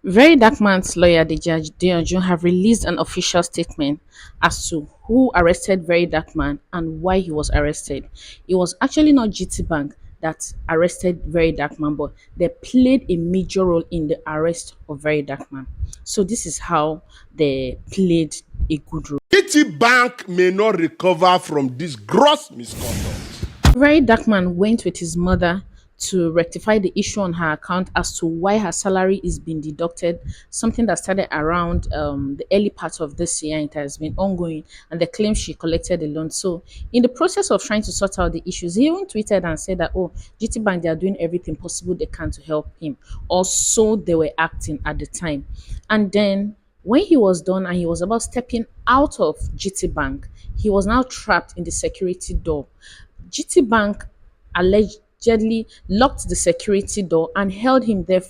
Very Dark Man's lawyer, the Judge Deonjun, have released an official statement as to who arrested Very Dark Man and why he was arrested. It was actually not GT Bank that arrested Very Dark Man, but they played a major role in the arrest of Very Dark Man. So this is how they played a good role. Bank may not recover from this gross misconduct. Very Dark Man went with his mother to rectify the issue on her account as to why her salary is being deducted, something that started around the early part of this year. It has been ongoing, and they claim she collected a loan. So, in the process of trying to sort out the issues, he even tweeted and said that, oh, GT Bank, they are doing everything possible they can to help him. Also, they were acting at the time. And then when he was done and he was about stepping out of GT Bank, he was now trapped in the security door. GT Bank allegedly locked the security door and held him there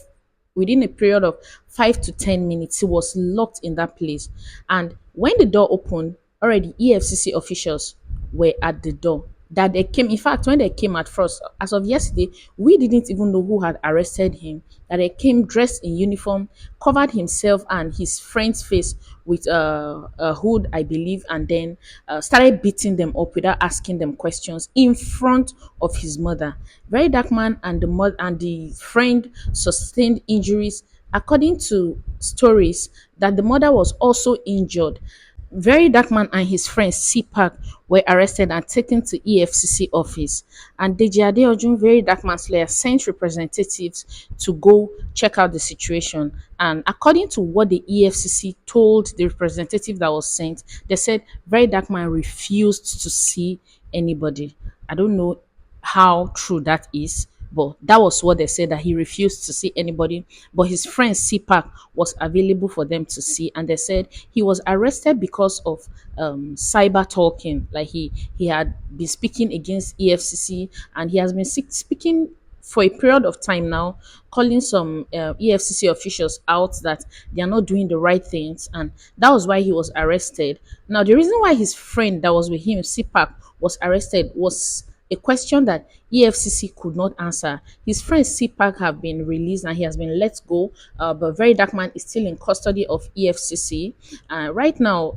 within a period of 5 to 10 minutes. He was locked in that place. And when the door opened, already EFCC officials were at the door. That they came, in fact, when they came at first, as of yesterday, we didn't even know who had arrested him. That they came dressed in uniform, covered himself and his friend's face with a hood, I believe, and then started beating them up without asking them questions in front of his mother. Very Dark Man and the mother and the friend sustained injuries. According to stories, that the mother was also injured. Very Dark Man and his friend CPAC were arrested and taken to EFCC office. And Deji Adeojun, Very Dark Man's lawyer, sent representatives to go check out the situation. And according to what the EFCC told the representative that was sent, they said Very Dark Man refused to see anybody. I don't know how true that is, but that was what they said, that he refused to see anybody. But his friend CPAC was available for them to see, and they said he was arrested because of cyber talking. Like he had been speaking against EFCC, and he has been speaking for a period of time now, calling some EFCC officials out that they are not doing the right things, and that was why he was arrested. Now, the reason why his friend that was with him, CPAC, was arrested was a question that EFCC could not answer. His friend CPAC have been released and he has been let go, but Very Dark Man is still in custody of EFCC. Right now,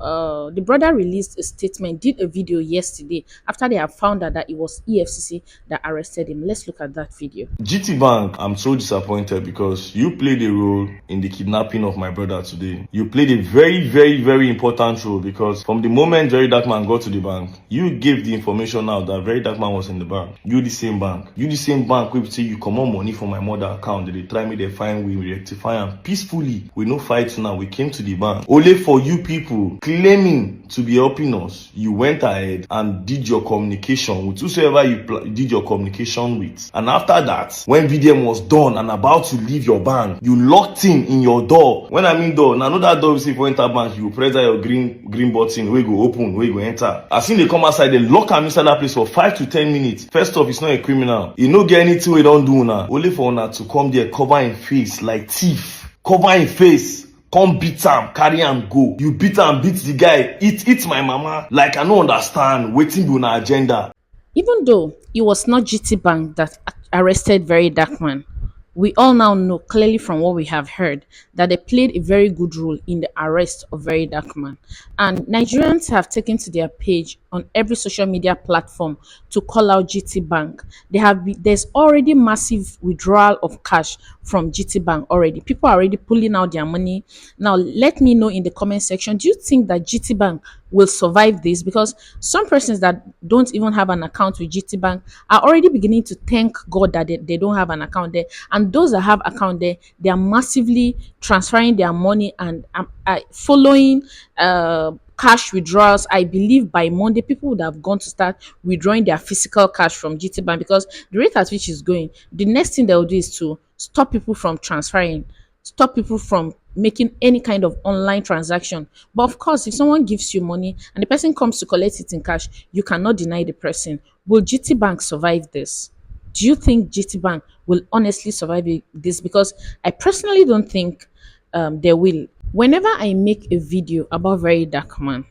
the brother released a statement, did a video yesterday after they have found out that it was EFCC that arrested him. Let's look at that video. GT Bank, I'm so disappointed because you played a role in the kidnapping of my brother today. You played a very, very, very important role because from the moment Very Dark Man got to the bank, you gave the information out that Very Dark Man was in the bank. You the same bank. You the same bank we say you come on money from my mother account. They try me, they find we rectify and peacefully. We no fight now. We came to the bank. Only for you people claiming to be helping us, you went ahead and did your communication with whosoever you did your communication with. And after that, when VDM was done and about to leave your bank, you locked him in your door. When I mean door, now know that door, you say for enter bank, you press your green button, where you go open, where you go enter. As soon they come outside, they lock him inside that place for 5 to 10 minutes. First off, it's not a criminal. You no get anything we don't do now. Only for una to come there, cover him face like thief. Cover him face. Come beat him, carry him, go. You beat him, beat the guy. Eat my mama. Like I don't understand. Waiting on our agenda. Even though it was not GT Bank that arrested Very Dark Man, we all now know clearly from what we have heard that they played a very good role in the arrest of Very Dark Man. And Nigerians have taken to their page on every social media platform to call out GT Bank. There's already massive withdrawal of cash from GT Bank already. People are already pulling out their money. Now, let me know in the comment section, do you think that GT Bank will survive this? Because some persons that don't even have an account with GT Bank are already beginning to thank God that they don't have an account there. And those that have account there, they are massively transferring their money and following cash withdrawals. I believe by Monday, people would have gone to start withdrawing their physical cash from GT Bank, because the rate at which it's going, the next thing they'll do is to stop people from transferring, stop people from making any kind of online transaction. But of course, if someone gives you money and the person comes to collect it in cash, you cannot deny the person. Will GT Bank survive this? Do you think GT Bank will honestly survive this? Because I personally don't think they will. Whenever I make a video about Very Dark Man,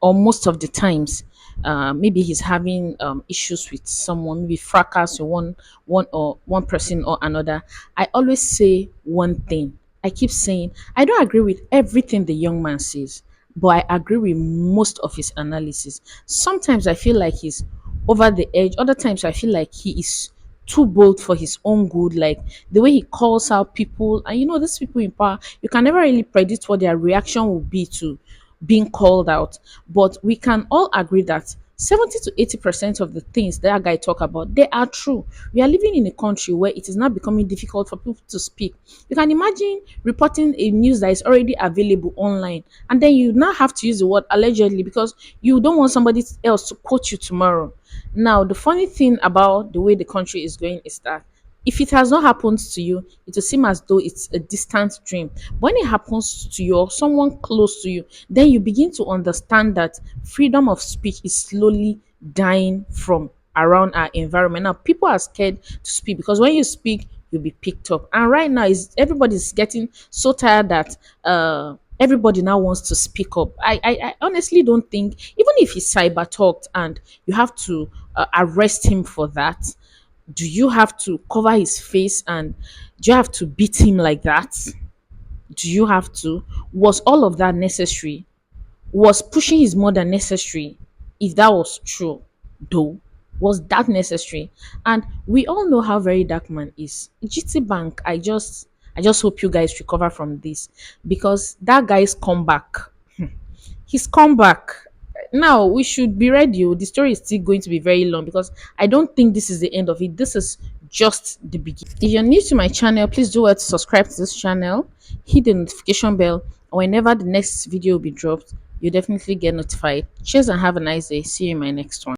or most of the times, maybe he's having issues with someone, maybe fracas with one person or another, I always say one thing: I keep saying I don't agree with everything the young man says, but I agree with most of his analysis. Sometimes I feel like he's over the edge. Other times I feel like he is too bold for his own good. Like the way he calls out people, and these people in power, you can never really predict what their reaction will be to being called out. But we can all agree that 70 to 80% of the things that guy talk about, they are true. We are living in a country where it is now becoming difficult for people to speak. You can imagine reporting a news that is already available online, and then you now have to use the word allegedly because you don't want somebody else to quote you tomorrow. Now, the funny thing about the way the country is going is that if it has not happened to you, it will seem as though it's a distant dream. When it happens to you or someone close to you, then you begin to understand that freedom of speech is slowly dying from around our environment. Now, people are scared to speak because when you speak, you'll be picked up. And right now, is everybody's getting so tired that everybody now wants to speak up. I honestly don't think, even if he cyber talked and you have to arrest him for that, do you have to cover his face and do you have to beat him like that? Do you have to? Was all of that necessary? Was pushing his mother necessary? If that was true, though, was that necessary? And we all know how very dark man is. GT Bank, I just hope you guys recover from this because that guy's comeback, his comeback. Now we should be ready. The story is still going to be very long because I don't think this is the end of it. This is just the beginning. If you're new to my channel, please do well to subscribe to this channel, hit the notification bell, and whenever the next video will be dropped, you definitely get notified. Cheers and have a nice day. See you in my next one.